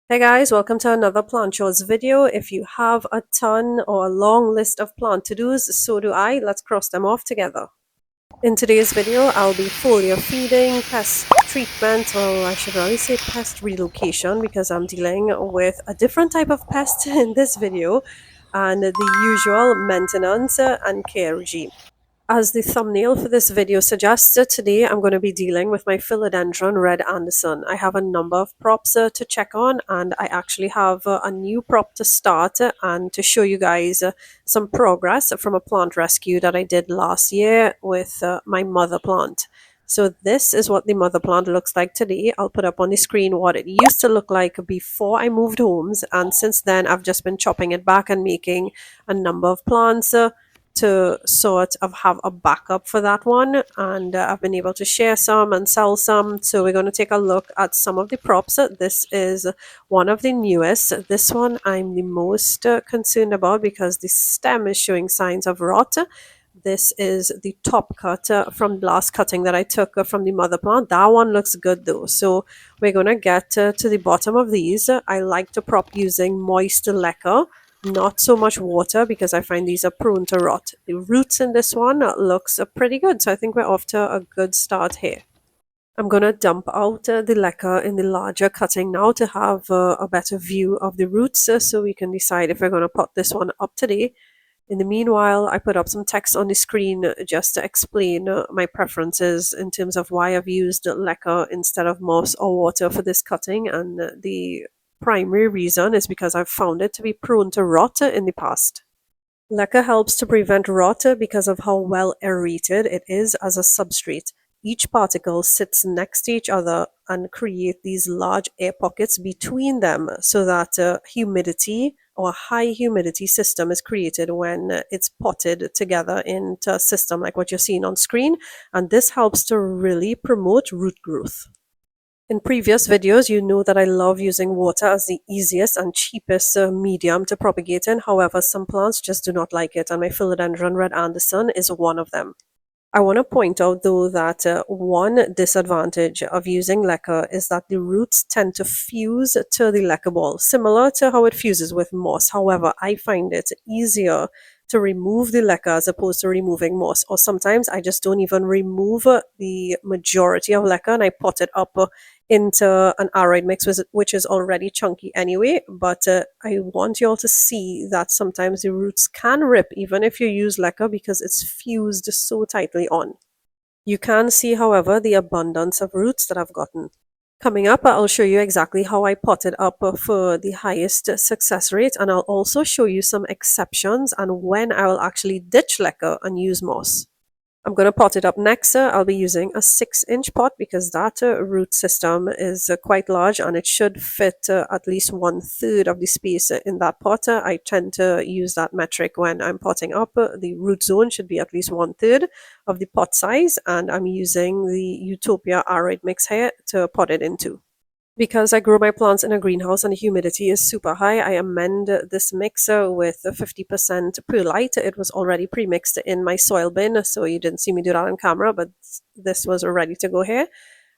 Hey guys, welcome to another plant chores video. If you have a ton or a long list of plant to-dos, so do I. Let's cross them off together. In today's video, I'll be foliar feeding, pest treatment, or I should really say pest relocation because I'm dealing with a different type of pest in this video and the usual maintenance and care regime. As the thumbnail for this video suggests, today I'm going to be dealing with my Philodendron Red Anderson. I have a number of props to check on, and I actually have a new prop to start and to show you guys some progress from a plant rescue that I did last year with my mother plant. So this is what the mother plant looks like today. I'll put up on the screen what it used to look like before I moved homes, and since then I've just been chopping it back and making a number of plants to sort of have a backup for that one, and I've been able to share some and sell some. So we're going to take a look at some of the props. This is one of the newest. This one I'm the most concerned about because the stem is showing signs of rot. This is the top cut from last cutting that I took from the mother plant. That one looks good though. So we're going to get to the bottom of these. I like to prop using moist lacquer, not so much water, because I find these are prone to rot. The roots in this one looks pretty good, so I think we're off to a good start here. I'm going to dump out the lacquer in the larger cutting now to have a better view of the roots so we can decide if we're going to pot this one up today. In the meanwhile, I put up some text on the screen just to explain my preferences in terms of why I've used lacquer instead of moss or water for this cutting, and the primary reason is because I've found it to be prone to rot in the past. Lacquer helps to prevent rot because of how well aerated it is as a substrate. Each particle sits next to each other and create these large air pockets between them so that humidity or high humidity system is created when it's potted together into a system like what you're seeing on screen, and this helps to really promote root growth. In previous videos, you know that I love using water as the easiest and cheapest medium to propagate in. However, some plants just do not like it, and my Philodendron Red Anderson is one of them. I want to point out though that one disadvantage of using lacquer is that the roots tend to fuse to the lacquer ball, similar to how it fuses with moss. However, I find it easier to remove the lacquer as opposed to removing moss, or sometimes I just don't even remove the majority of lacquer and I pot it up into an aroid mix which is already chunky anyway. But I want you all to see that sometimes the roots can rip even if you use lacquer because it's fused so tightly on. You can see, however, the abundance of roots that I've gotten. Coming up, I'll show you exactly how I potted up for the highest success rate, and I'll also show you some exceptions and when I will actually ditch lacquer and use moss. I'm going to pot it up next. I'll be using a 6-inch pot because that root system is quite large and it should fit at least 1/3 of the space in that pot. I tend to use that metric when I'm potting up. The root zone should be at least 1/3 of the pot size, and I'm using the Utopia aroid mix here to pot it into. Because I grow my plants in a greenhouse and the humidity is super high, I amend this mixer with 50% perlite. It was already pre-mixed in my soil bin, so you didn't see me do that on camera, but this was ready to go here.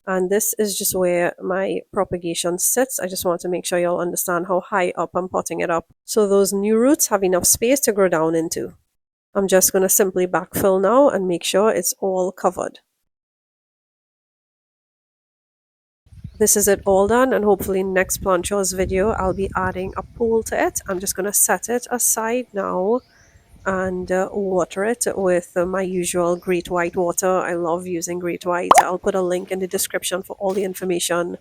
And this is just where my propagation sits. I just want to make sure you all understand how high up I'm potting it up, so those new roots have enough space to grow down into. I'm just going to simply backfill now and make sure it's all covered. This is it all done, and hopefully in next plant chores video I'll be adding a pole to it. I'm just going to set it aside now and water it with my usual great white water. I love using great white. I'll put a link in the description for all the information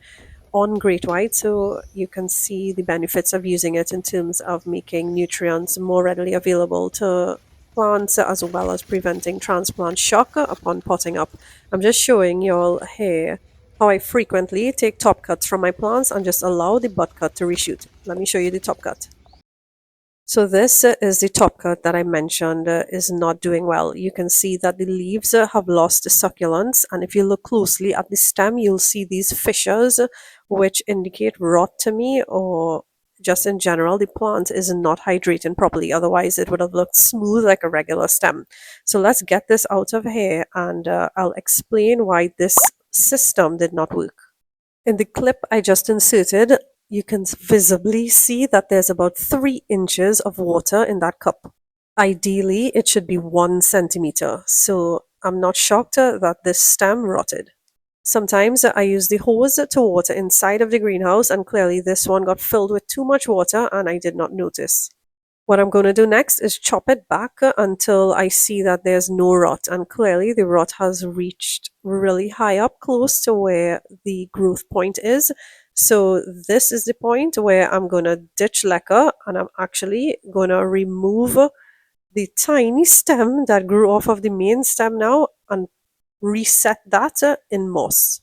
on great white so you can see the benefits of using it in terms of making nutrients more readily available to plants as well as preventing transplant shock upon potting up. I'm just showing you all here how I frequently take top cuts from my plants and just allow the butt cut to reshoot. Let me show you the top cut. So this is the top cut that I mentioned is not doing well. You can see that the leaves have lost the succulence, and if you look closely at the stem, you'll see these fissures which indicate rot to me, or just in general the plant is not hydrating properly, otherwise it would have looked smooth like a regular stem. So let's get this out of here, and I'll explain why this system did not work. In the clip I just inserted, you can visibly see that there's about 3 inches of water in that cup. Ideally, it should be 1 centimeter, so I'm not shocked that this stem rotted. Sometimes I use the hose to water inside of the greenhouse, and clearly this one got filled with too much water and I did not notice. What I'm going to do next is chop it back until I see that there's no rot, and clearly the rot has reached really high up close to where the growth point is. So this is the point where I'm going to ditch lacquer, and I'm actually going to remove the tiny stem that grew off of the main stem now and reset that in moss.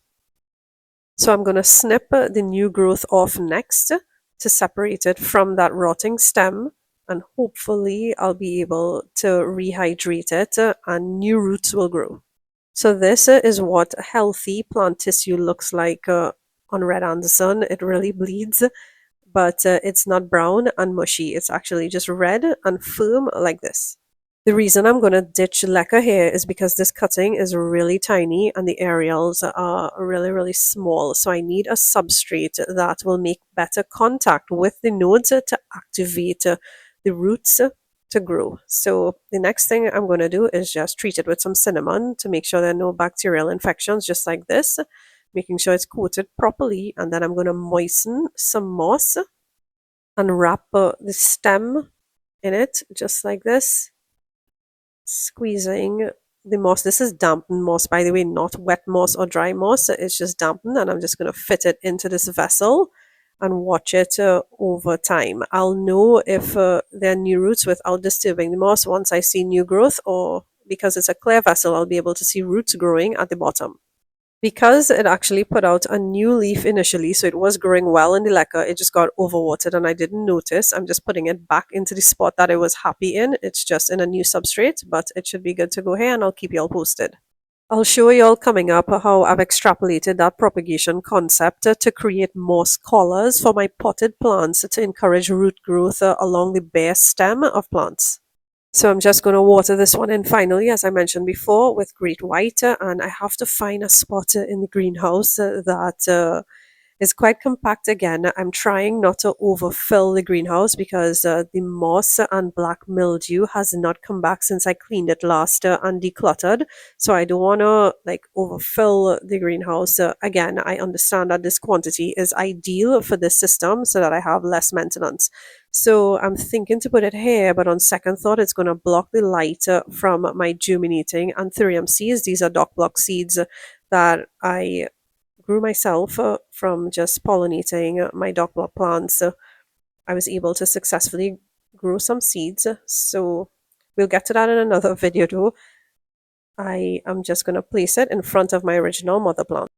So I'm going to snip the new growth off next to separate it from that rotting stem, and hopefully I'll be able to rehydrate it and new roots will grow. So this is what healthy plant tissue looks like on Red Anderson. It really bleeds, but it's not brown and mushy. It's actually just red and firm like this. The reason I'm going to ditch lacquer here is because this cutting is really tiny and the areas are really small. So I need a substrate that will make better contact with the nodes to activate the roots to grow. So the next thing I'm going to do is just treat it with some cinnamon to make sure there are no bacterial infections, just like this, making sure it's coated properly. And then I'm going to moisten some moss and wrap the stem in it, just like this. Squeezing the moss. This is dampened moss, by the way, not wet moss or dry moss. It's just dampened, and I'm just going to fit it into this vessel and watch it over time. I'll know if there are new roots without disturbing the moss once I see new growth, or because it's a clear vessel, I'll be able to see roots growing at the bottom. Because it actually put out a new leaf initially, so it was growing well in the lacquer, it just got overwatered and I didn't notice. I'm just putting it back into the spot that it was happy in. It's just in a new substrate, but it should be good to go here, and I'll keep you all posted. I'll show you all coming up how I've extrapolated that propagation concept to create moss collars for my potted plants to encourage root growth along the bare stem of plants. So I'm just going to water this one in finally, as I mentioned before, with Great White. And I have to find a spot in the greenhouse that is quite compact again. I'm trying not to overfill the greenhouse because the moss and black mildew has not come back since I cleaned it last and decluttered. So I don't want to overfill the greenhouse. Again, I understand that this quantity is ideal for this system so that I have less maintenance. So I'm thinking to put it here, but on second thought, it's going to block the light from my germinating Anthurium seeds. These are dock block seeds that I grew myself from just pollinating my dock block plants. I was able to successfully grow some seeds. So we'll get to that in another video though. I am just going to place it in front of my original mother plant.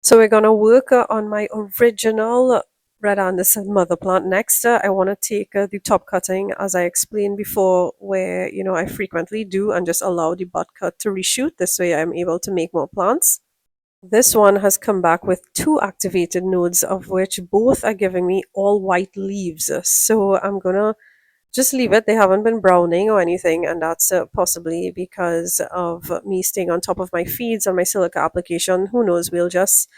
So we're going to work on my original Red Anderson mother plant next. I want to take the top cutting, as I explained before, where I frequently do, and just allow the bud cut to reshoot. This way I'm able to make more plants. This one has come back with 2 activated nodes, of which both are giving me all white leaves. So I'm gonna just leave it. They haven't been browning or anything, and that's possibly because of me staying on top of my feeds and my silica application. Who knows? We'll just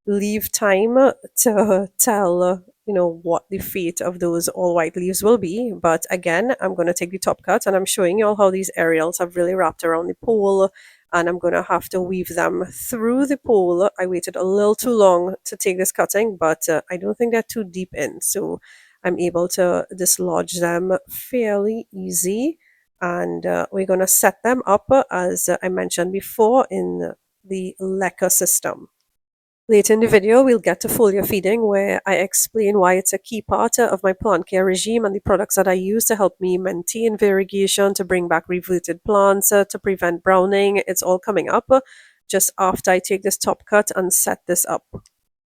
leave time to tell what the fate of those all white leaves will be. But again, I'm going to take the top cut, and I'm showing you all how these aerials have really wrapped around the pole, and I'm going to have to weave them through the pole. I waited a little too long to take this cutting, but I don't think they're too deep in, so I'm able to dislodge them fairly easy. And we're going to set them up as I mentioned before in the lacquer system. Later in the video, we'll get to foliar feeding, where I explain why it's a key part of my plant care regime and the products that I use to help me maintain variegation, to bring back reverted plants, to prevent browning. It's all coming up just after I take this top cut and set this up.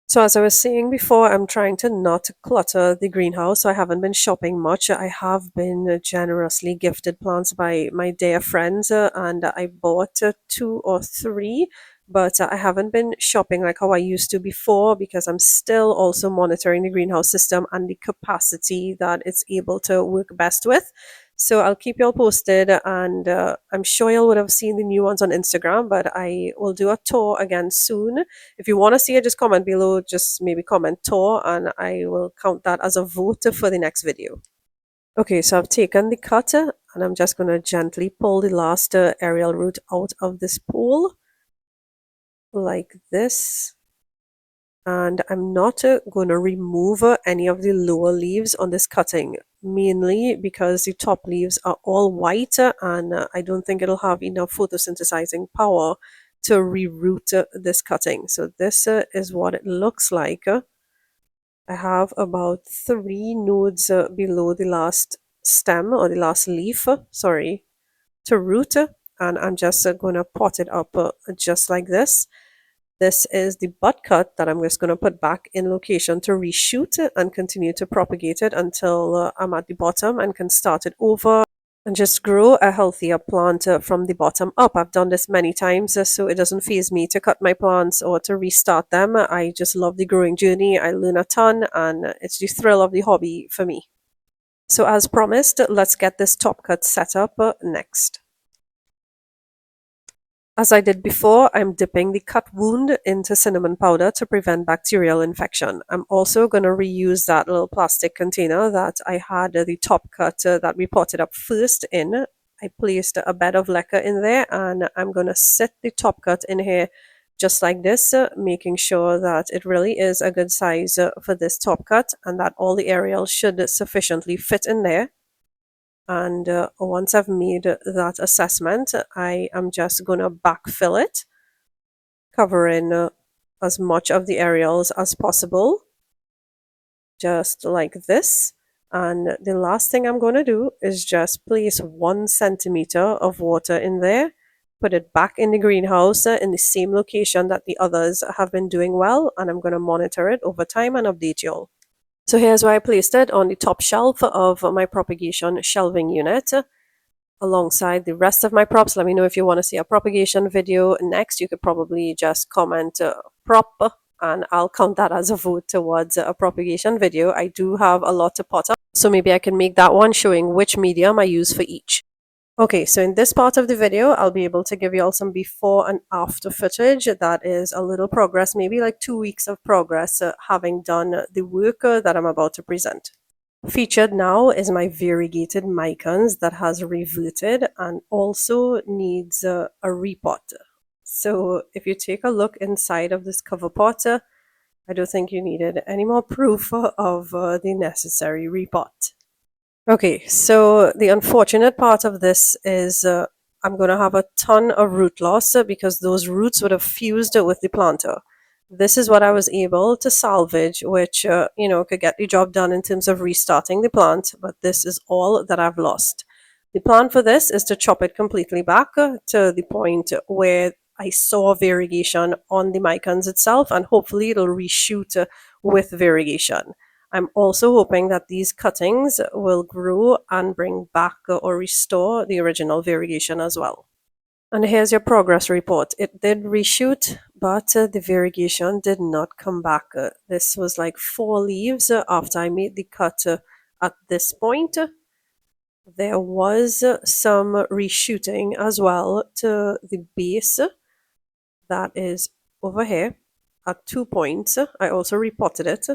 So as I was saying before, I'm trying to not clutter the greenhouse, so I haven't been shopping much. I have been generously gifted plants by my dear friends, and I bought 2 or 3, but I haven't been shopping like how I used to before, because I'm still also monitoring the greenhouse system and the capacity that it's able to work best with. So I'll keep you all posted, and I'm sure you would have seen the new ones on Instagram, but I will do a tour again soon. If you want to see it, just comment below, just maybe comment tour, and I will count that as a vote for the next video. Okay, so I've taken the cutter and I'm just going to gently pull the last aerial root out of this pool like this. And I'm not going to remove any of the lower leaves on this cutting, mainly because the top leaves are all white and I don't think it'll have enough photosynthesizing power to reroot this cutting. So this is what it looks like. I have about 3 nodes below the last stem or the last leaf, sorry, to root, and I'm just going to pot it up just like this. This is the bud cut that I'm just going to put back in location to reshoot and continue to propagate it until I'm at the bottom and can start it over and just grow a healthier plant from the bottom up. I've done this many times, so it doesn't faze me to cut my plants or to restart them. I just love the growing journey. I learn a ton, and it's the thrill of the hobby for me. So as promised, let's get this top cut set up next. As I did before, I'm dipping the cut wound into cinnamon powder to prevent bacterial infection. I'm also going to reuse that little plastic container that I had the top cut that we potted up first in. I placed a bed of lacquer in there, and I'm going to set the top cut in here just like this, making sure that it really is a good size for this top cut and that all the aerials should sufficiently fit in there. And once I've made that assessment, I am just going to backfill it, covering as much of the aerials as possible, just like this. And the last thing I'm going to do is just place 1 centimeter of water in there, put it back in the greenhouse in the same location that the others have been doing well, and I'm going to monitor it over time and update you all. So here's where I placed it on the top shelf of my propagation shelving unit alongside the rest of my props. Let me know if you want to see a propagation video next. You could probably just comment prop and I'll count that as a vote towards a propagation video. I do have a lot to pot up, so maybe I can make that one showing which medium I use for each. Okay, so in this part of the video, I'll be able to give you all some before and after footage. That is a little progress, maybe like 2 weeks of progress, having done the work that I'm about to present. Featured now is my variegated mycons that has reverted and also needs a repot. So if you take a look inside of this cover pot, I don't think you needed any more proof of the necessary repot. Okay, so the unfortunate part of this is I'm going to have a ton of root loss because those roots would have fused with the planter. This is what I was able to salvage, which, could get the job done in terms of restarting the plant, but this is all that I've lost. The plan for this is to chop it completely back to the point where I saw variegation on the mycons itself, and hopefully it'll reshoot with variegation. I'm also hoping that these cuttings will grow and bring back or restore the original variegation as well. And here's your progress report. It did reshoot, but the variegation did not come back. This was like 4 leaves after I made the cut at this point. There was some reshooting as well to the base that is over here at 2 points. I also repotted it,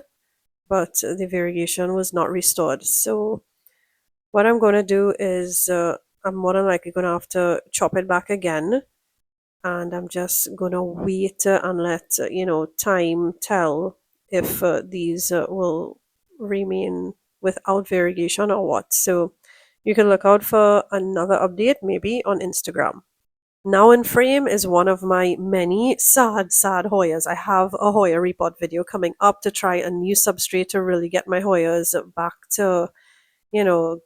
but the variegation was not restored. So what I'm going to do is I'm more than likely going to have to chop it back again, and I'm just going to wait and let time tell if these will remain without variegation or what. So you can look out for another update maybe on Instagram. Now in frame is one of my many sad Hoyas. I have a Hoya repot video coming up to try a new substrate to really get my Hoyas back to,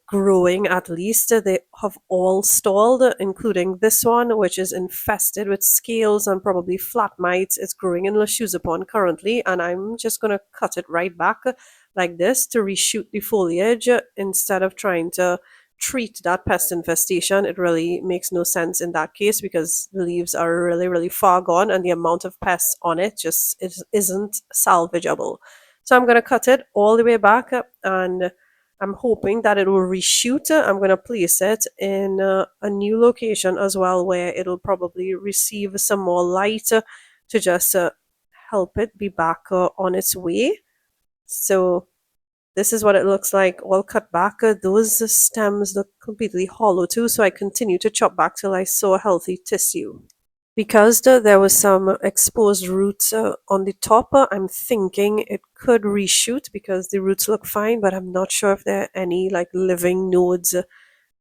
growing at least. They have all stalled, including this one, which is infested with scales and probably flat mites. It's growing in Lachusapon currently, and I'm just going to cut it right back like this to reshoot the foliage instead of trying to treat that pest infestation. It really makes no sense in that case because the leaves are really, really far gone and the amount of pests on it just isn't salvageable. So I'm going to cut it all the way back, and I'm hoping that it will reshoot. I'm going to place it in a new location as well where it'll probably receive some more light to just help it be back on its way. So this is what it looks like all cut back. Those stems look completely hollow too, so I continue to chop back till I saw healthy tissue. Because there was some exposed roots on the top, I'm thinking it could reshoot because the roots look fine, but I'm not sure if there are any like living nodes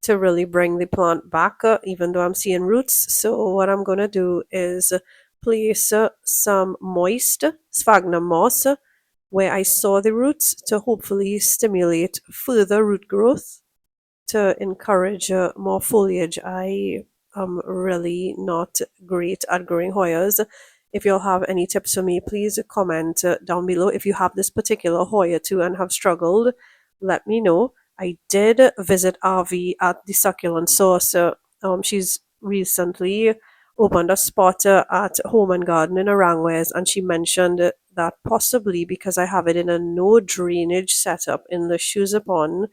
to really bring the plant back, even though I'm seeing roots. So what I'm going to do is place some moist sphagnum moss where I saw the roots to hopefully stimulate further root growth to encourage more foliage. I am really not great at growing Hoyas. If you'll have any tips for me, please comment down below. If you have this particular Hoya too and have struggled, let me know. I did visit Avi at the Succulent Source. She's recently opened a spot at Home and Garden in Arangwes, and she mentioned that possibly because I have it in a no drainage setup in the Shoes-a-Pond,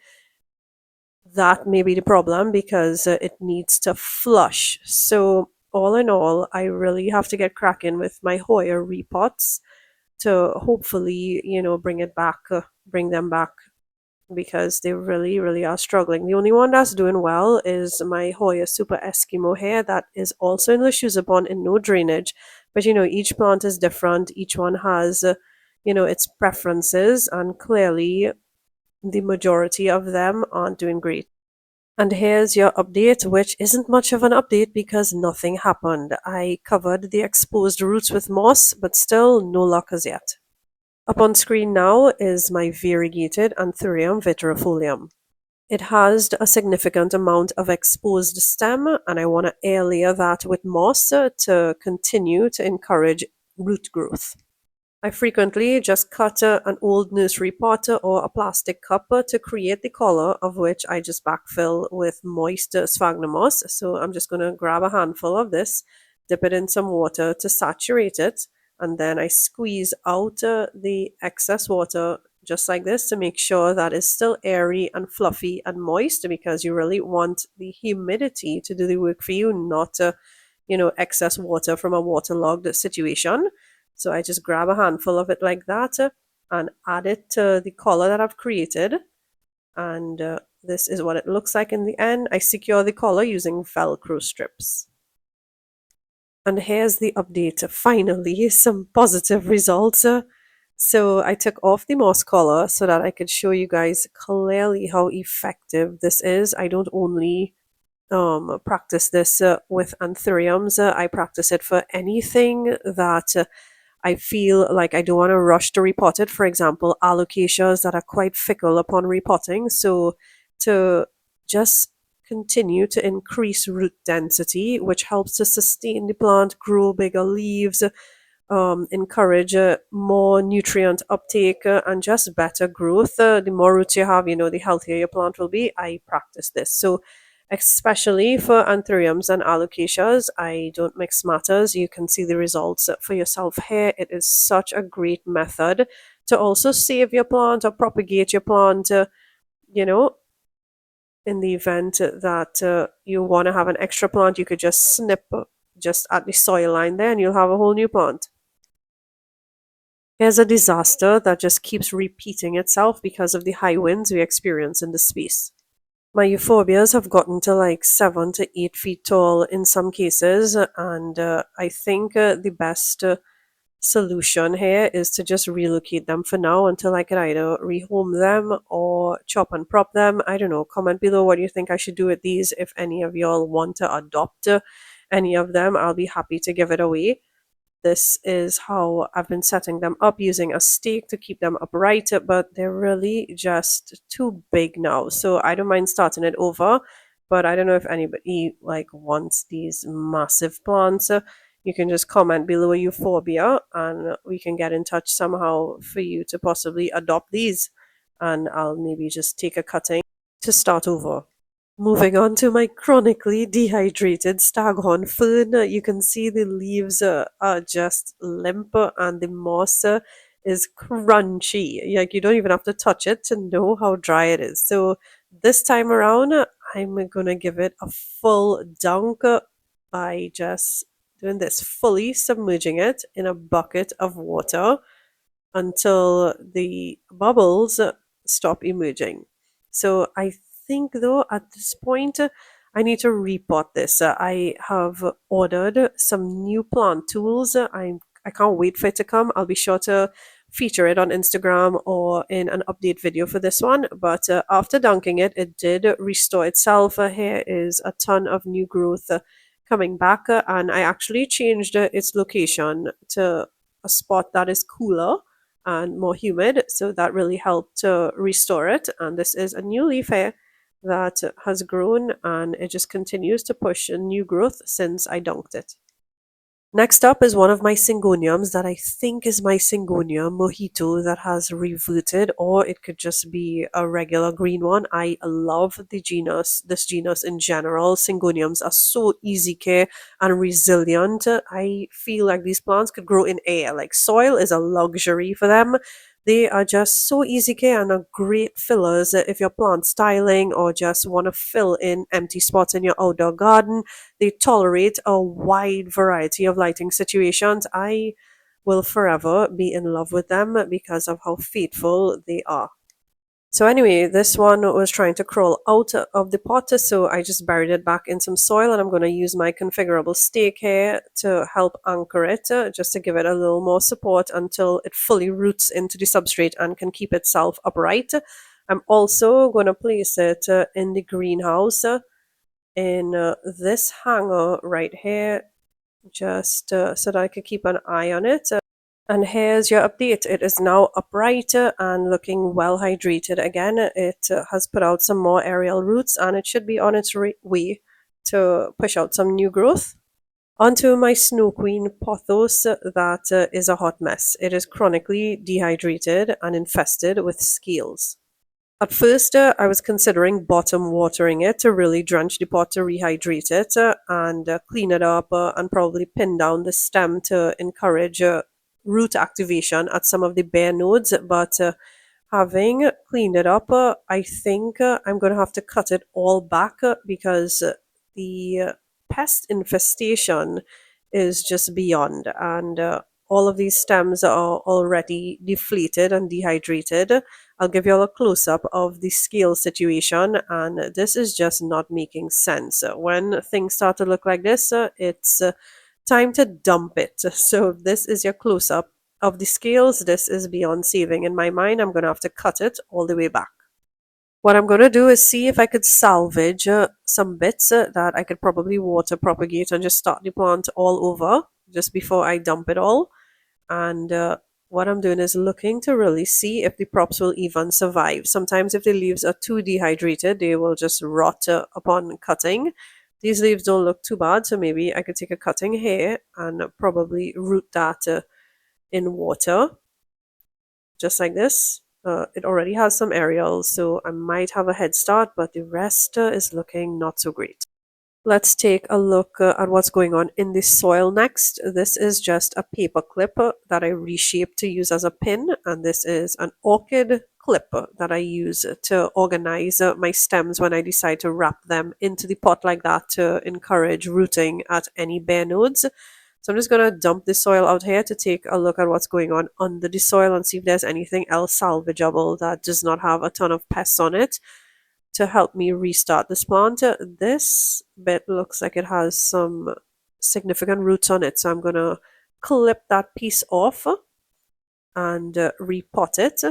that may be the problem because it needs to flush. So all in all, I really have to get cracking with my Hoya repots to hopefully, bring them back because they really, really are struggling. The only one that's doing well is my Hoya Super Eskimo hair that is also in the Shoes-a-Pond in no drainage. But each plant is different. Each one has, its preferences, and clearly the majority of them aren't doing great. And here's your update, which isn't much of an update because nothing happened. I covered the exposed roots with moss, but still no luck as yet. Up on screen now is my variegated Anthurium vitrifolium. It has a significant amount of exposed stem, and I want to air layer that with moss to continue to encourage root growth. I frequently just cut an old nursery pot or a plastic cup to create the color, of which I just backfill with moist sphagnum moss. So I'm just going to grab a handful of this, dip it in some water to saturate it, and then I squeeze out the excess water just like this to make sure that it's still airy and fluffy and moist, because you really want the humidity to do the work for you, not excess water from a waterlogged situation. So I just grab a handful of it like that and add it to the collar that I've created. And this is what it looks like in the end. I secure the collar using Velcro strips. And here's the update. Finally, some positive results. So I took off the moss collar so that I could show you guys clearly how effective this is. I don't only practice this with anthuriums. I practice it for anything that I feel like I don't want to rush to repot it. For example, alocasias that are quite fickle upon repotting. So to just continue to increase root density, which helps to sustain the plant, grow bigger leaves, encourage more nutrient uptake and just better growth. The more roots you have, the healthier your plant will be. I practice this. So especially for anthuriums and alocasias, I don't mix matters. You can see the results for yourself here. It is such a great method to also save your plant or propagate your plant, in the event that you want to have an extra plant, you could just snip just at the soil line there and you'll have a whole new plant. Here's a disaster that just keeps repeating itself because of the high winds we experience in the space. My euphorbias have gotten to like 7 to 8 feet tall in some cases, and I think the best solution here is to just relocate them for now until I can either rehome them or chop and prop them. I don't know. Comment below what you think I should do with these. If any of y'all want to adopt any of them, I'll be happy to give it away. This is how I've been setting them up, using a stake to keep them upright, but they're really just too big now. So I don't mind starting it over, but I don't know if anybody wants these massive plants. You can just comment below Euphorbia and we can get in touch somehow for you to possibly adopt these. And I'll maybe just take a cutting to start over. Moving on to my chronically dehydrated staghorn fern, you can see the leaves are just limp and the moss is crunchy. Like you don't even have to touch it to know how dry it is. So this time around, I'm gonna give it a full dunk by just doing this, fully submerging it in a bucket of water until the bubbles stop emerging. So I think though at this point I need to repot this. I have ordered some new plant tools. I can't wait for it to come. I'll be sure to feature it on Instagram or in an update video for this one. But after dunking it, it did restore itself. Here is a ton of new growth coming back, and I actually changed its location to a spot that is cooler and more humid. So that really helped to restore it. And this is a new leaf here that has grown and it just continues to push a new growth since I dunked it. Next up is one of my Syngoniums that I think is my Syngonium mojito that has reverted, or it could just be a regular green one. I love this genus in general. Syngoniums are so easy care and resilient. I feel like these plants could grow in air. Like soil is a luxury for them. They are just so easy care and are great fillers if you're plant styling or just want to fill in empty spots in your outdoor garden. They tolerate a wide variety of lighting situations. I will forever be in love with them because of how faithful they are. So anyway, this one was trying to crawl out of the pot, so I just buried it back in some soil, and I'm going to use my configurable stake here to help anchor it, just to give it a little more support until it fully roots into the substrate and can keep itself upright. I'm also going to place it in the greenhouse in this hanger right here, just so that I could keep an eye on it. And here's your update. It is now upright and looking well hydrated again. It has put out some more aerial roots and it should be on its way to push out some new growth. Onto my Snow Queen Pothos that is a hot mess. It is chronically dehydrated and infested with scales. At first, I was considering bottom watering it to really drench the pot to rehydrate it and clean it up and probably pin down the stem to encourage root activation at some of the bare nodes. But having cleaned it up, I think I'm going to have to cut it all back because the pest infestation is just beyond. And all of these stems are already deflated and dehydrated. I'll give you all a close up of the scale situation, and this is just not making sense. When things start to look like this, it's time to dump it. So, this is your close up of the scales. This is beyond saving. In my mind, I'm going to have to cut it all the way back. What I'm going to do is see if I could salvage some bits that I could probably water propagate and just start the plant all over just before I dump it all. And what I'm doing is looking to really see if the props will even survive. Sometimes if the leaves are too dehydrated, they will just rot upon cutting. These leaves don't look too bad, so maybe I could take a cutting here and probably root that in water, just like this. It already has some aerials, so I might have a head start, but the rest is looking not so great. Let's take a look at what's going on in the soil next. This is just a paper clip that I reshaped to use as a pin, and this is an orchid clip that I use to organize my stems when I decide to wrap them into the pot like that to encourage rooting at any bare nodes. So I'm just going to dump the soil out here to take a look at what's going on under the soil and see if there's anything else salvageable that does not have a ton of pests on it to help me restart this plant. This bit looks like it has some significant roots on it, so I'm going to clip that piece off and repot it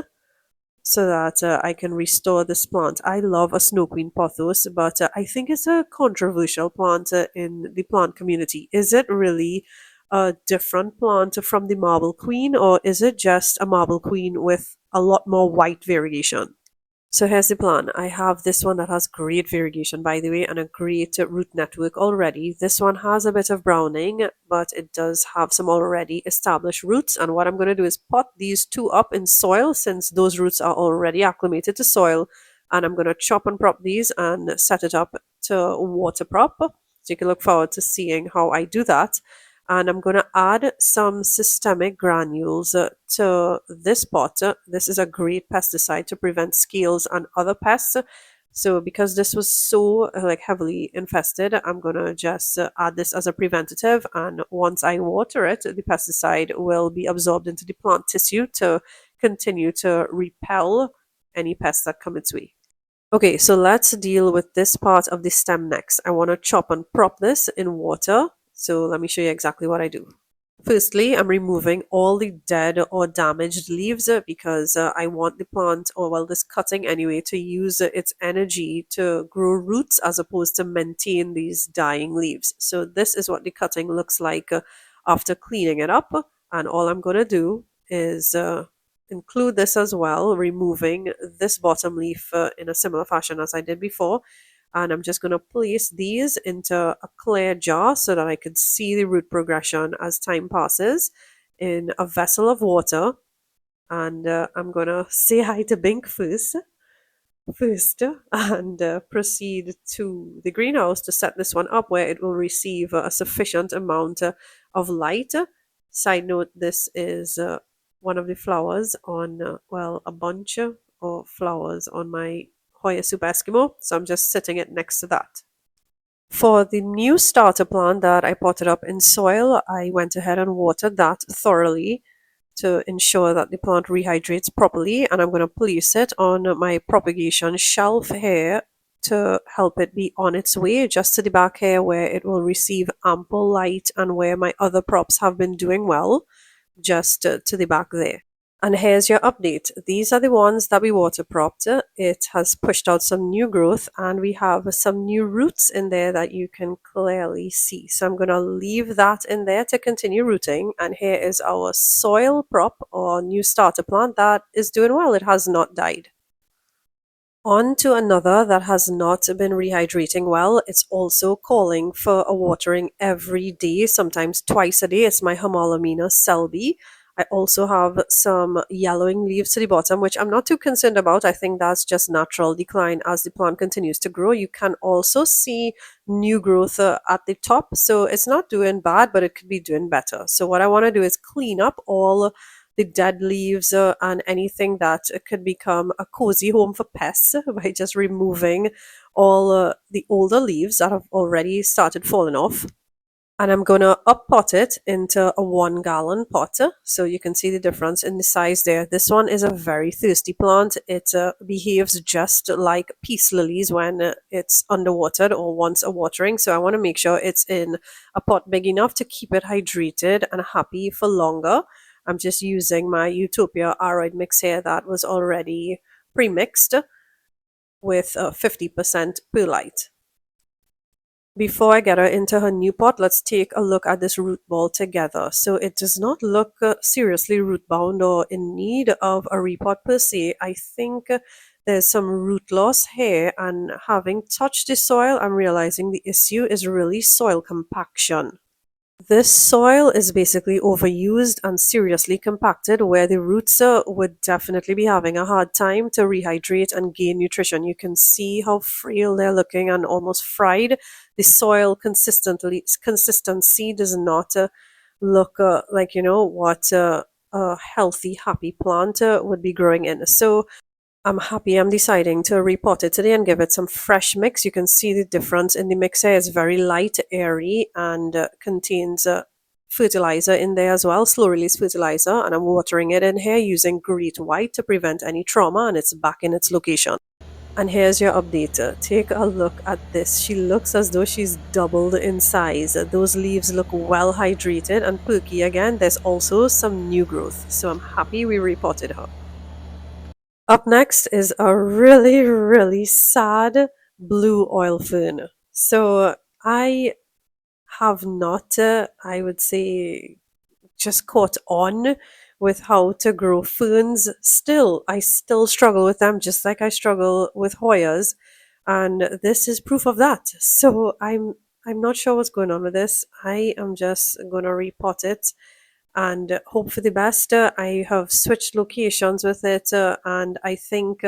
so that I can restore this plant. I love a Snow Queen Pothos, but I think it's a controversial plant in the plant community. Is it really a different plant from the Marble Queen, or is it just a Marble Queen with a lot more white variegation? So here's the plan. I have this one that has great variegation, by the way, and a great root network already. This one has a bit of browning, but it does have some already established roots. And what I'm going to do is pot these two up in soil since those roots are already acclimated to soil. And I'm going to chop and prop these and set it up to water prop. So you can look forward to seeing how I do that. And I'm going to add some systemic granules to this pot. This is a great pesticide to prevent scales and other pests. So because this was so like heavily infested, I'm going to just add this as a preventative, and once I water it, the pesticide will be absorbed into the plant tissue to continue to repel any pests that come its way. Okay, so let's deal with this part of the stem next. I want to chop and prop this in water. So let me show you exactly what I do. Firstly, I'm removing all the dead or damaged leaves because I want the plant, or well, this cutting anyway, to use its energy to grow roots as opposed to maintain these dying leaves. So this is what the cutting looks like after cleaning it up. And all I'm going to do is include this as well, removing this bottom leaf in a similar fashion as I did before. And I'm just going to place these into a clear jar so that I can see the root progression as time passes in a vessel of water. And I'm going to say hi to Bink first and proceed to the greenhouse to set this one up where it will receive a sufficient amount of light. Side note, this is one of the flowers on, well, a bunch of flowers on my Hoya Super Eskimo, so I'm just setting it next to that. For the new starter plant that I potted up in soil, I went ahead and watered that thoroughly to ensure that the plant rehydrates properly, and I'm going to place it on my propagation shelf here to help it be on its way just to the back here where it will receive ample light, and where my other props have been doing well, just to the back there. And here's your update. These are the ones that we water propped. It has pushed out some new growth, and we have some new roots in there that you can clearly see. So I'm going to leave that in there to continue rooting. And here is our soil prop or new starter plant that is doing well. It has not died. On to another that has not been rehydrating well. It's also calling for a watering every day, sometimes twice a day. It's my Homolamina selby. I also have some yellowing leaves to the bottom, which I'm not too concerned about. I think that's just natural decline as the plant continues to grow. You can also see new growth at the top. So it's not doing bad, but it could be doing better. So what I want to do is clean up all the dead leaves and anything that could become a cozy home for pests by just removing all the older leaves that have already started falling off. And I'm going to up pot it into a 1 gallon pot. So you can see the difference in the size there. This one is a very thirsty plant. It behaves just like peace lilies when it's underwatered or wants a watering. So I want to make sure it's in a pot big enough to keep it hydrated and happy for longer. I'm just using my Utopia aroid mix here that was already pre-mixed with 50% perlite. Before I get her into her new pot, let's take a look at this root ball together. So it does not look seriously root bound or in need of a repot per se. I think there's some root loss here, and having touched the soil, I'm realizing the issue is really soil compaction. This soil is basically overused and seriously compacted, where the roots would definitely be having a hard time to rehydrate and gain nutrition. You can see how frail they're looking and almost fried. The soil consistency does not look like, what a healthy, happy plant would be growing in. So I'm happy I'm deciding to repot it today and give it some fresh mix. You can see the difference in the mix here. It's very light, airy, and contains fertilizer in there as well, slow release fertilizer. And I'm watering it in here using Great White to prevent any trauma, and it's back in its location. And here's your update. Take a look at this. She looks as though she's doubled in size. Those leaves look well hydrated and perky again. There's also some new growth. So I'm happy we repotted her. Up next is a really, really sad blue oil fern. So I have not, I would say, just caught on with how to grow ferns. Still, I still struggle with them, just like I struggle with Hoyas, and this is proof of that. So I'm not sure what's going on with this. I am just gonna repot it and hope for the best. I have switched locations with it, and I think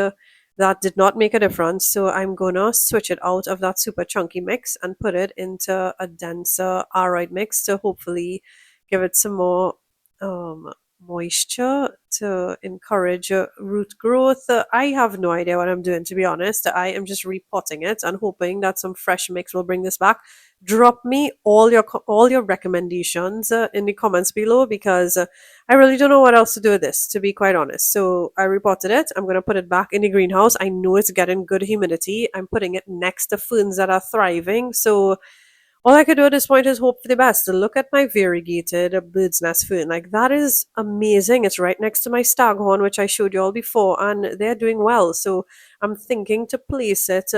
That did not make a difference, so I'm gonna switch it out of that super chunky mix and put it into a denser aroid mix to hopefully give it some more um, moisture to encourage root growth. I have no idea what I'm doing, to be honest. I am just repotting it and hoping that some fresh mix will bring this back. Drop me all your recommendations in the comments below, because I really don't know what else to do with this, to be quite honest. So I repotted it. I'm going to put it back in the greenhouse. I know it's getting good humidity. I'm putting it next to ferns that are thriving. So all I could do at this point is hope for the best. Look at my variegated bird's nest fern. Like, that is amazing. It's right next to my staghorn, which I showed you all before, and they're doing well. So I'm thinking to place it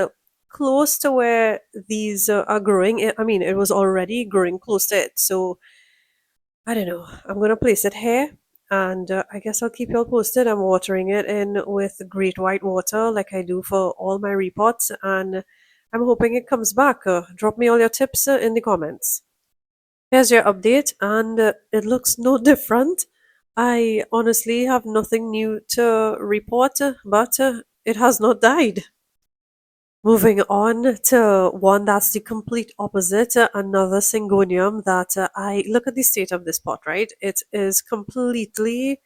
close to where these are growing. I mean, it was already growing close to it. So I don't know. I'm going to place it here. And I guess I'll keep you all posted. I'm watering it in with great white water like I do for all my repots. And I'm hoping it comes back. Drop me all your tips in the comments. Here's your update, and it looks no different. I honestly have nothing new to report, but it has not died. Moving on to one that's the complete opposite, another Syngonium that I look at the state of this pot, right? It is completely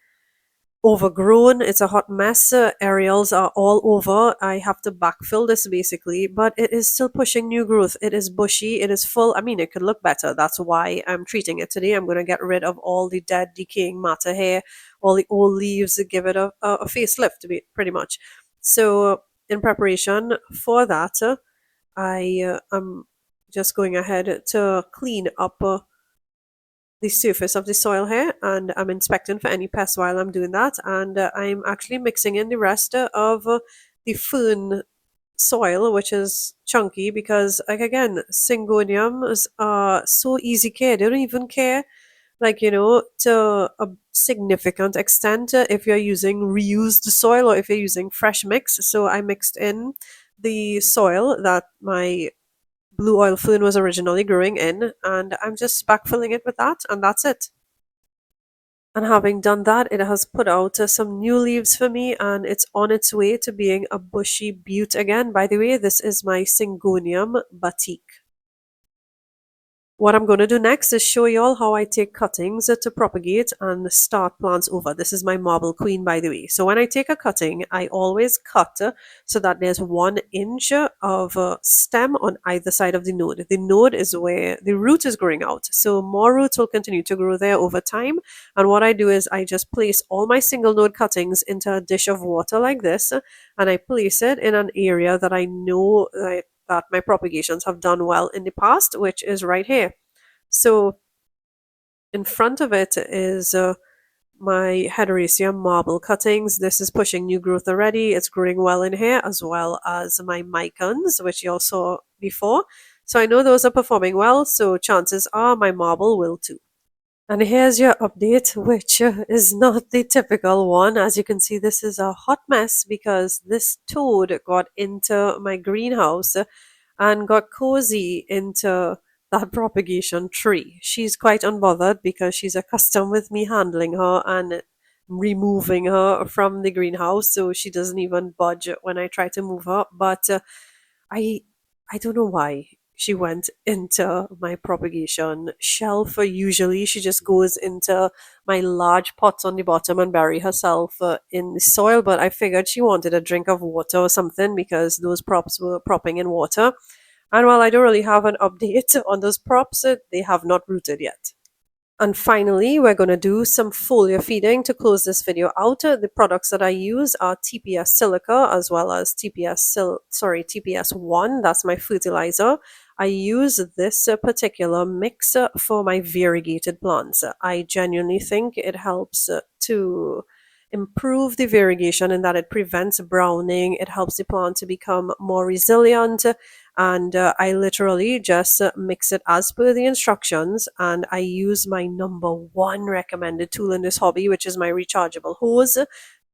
overgrown. It's a hot mess. Aerials are all over. I have to backfill this basically, but it is still pushing new growth. It is bushy. It is full. I mean, it could look better. That's why I'm treating it today. I'm going to get rid of all the dead, decaying matter here, all the old leaves, give it a facelift, to be pretty much. So, in preparation for that, I am just going ahead to clean up the surface of the soil here, and I'm inspecting for any pests while I'm doing that, and I'm actually mixing in the rest of the fern soil, which is chunky, because, like, again, Syngoniums are so easy care. They don't even care, like, to a significant extent, if you're using reused soil or if you're using fresh mix. So I mixed in the soil that my blue oil fern was originally growing in, and I'm just backfilling it with that, and that's it. And having done that, it has put out some new leaves for me, and it's on its way to being a bushy butte again. By the way, this is my Syngonium batik. What I'm going to do next is show you all how I take cuttings to propagate and start plants over. This is my marble queen, by the way. So when I take a cutting, I always cut so that there's 1 inch of stem on either side of the node. The node is where the root is growing out. So more roots will continue to grow there over time. And what I do is I just place all my single node cuttings into a dish of water like this, and I place it in an area that I know that my propagations have done well in the past, which is right here. So in front of it is my Hederaceum marble cuttings. This is pushing new growth already. It's growing well in here, as well as my Mycons, which you all saw before. So I know those are performing well, so chances are my marble will too. And here's your update, which is not the typical one. As you can see, this is a hot mess because this toad got into my greenhouse and got cozy into that propagation tree. She's quite unbothered because she's accustomed with me handling her and removing her from the greenhouse, so she doesn't even budge when I try to move her. But I I don't know why she went into my propagation shelf. Usually she just goes into my large pots on the bottom and bury herself in the soil, but I figured she wanted a drink of water or something because those props were propping in water. And while I don't really have an update on those props, they have not rooted yet. And finally, we're going to do some foliar feeding to close this video out. The products that I use are TPS Silica as well as TPS1. That's my fertilizer. I use this particular mix for my variegated plants. I genuinely think it helps to improve the variegation in that it prevents browning. It helps the plant to become more resilient, and I literally just mix it as per the instructions, and I use my number 1 recommended tool in this hobby, which is my rechargeable hose,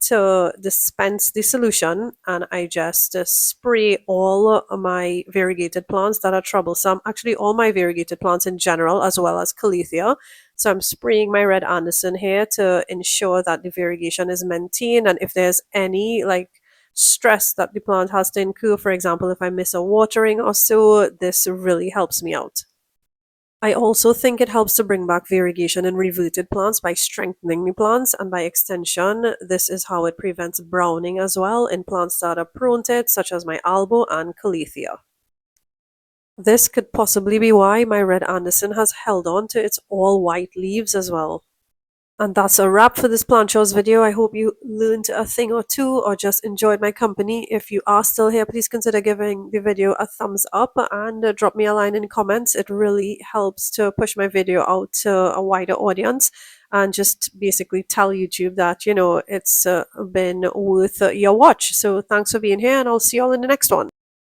to dispense the solution, and I just spray all my variegated plants that are troublesome, actually all my variegated plants in general, as well as Calathea. So I'm spraying my Red Anderson here to ensure that the variegation is maintained, and if there's any like stress that the plant has to incur. For example, if I miss a watering or so, this really helps me out. I also think it helps to bring back variegation in reverted plants by strengthening the plants, and by extension, this is how it prevents browning as well in plants that are prone to it, such as my albo and calathea. This could possibly be why my Red Anderson has held on to its all white leaves as well. And that's a wrap for this plant chores video. I hope you learned a thing or two or just enjoyed my company. If you are still here, please consider giving the video a thumbs up and drop me a line in the comments. It really helps to push my video out to a wider audience and just basically tell YouTube that, it's been worth your watch. So thanks for being here, and I'll see you all in the next one.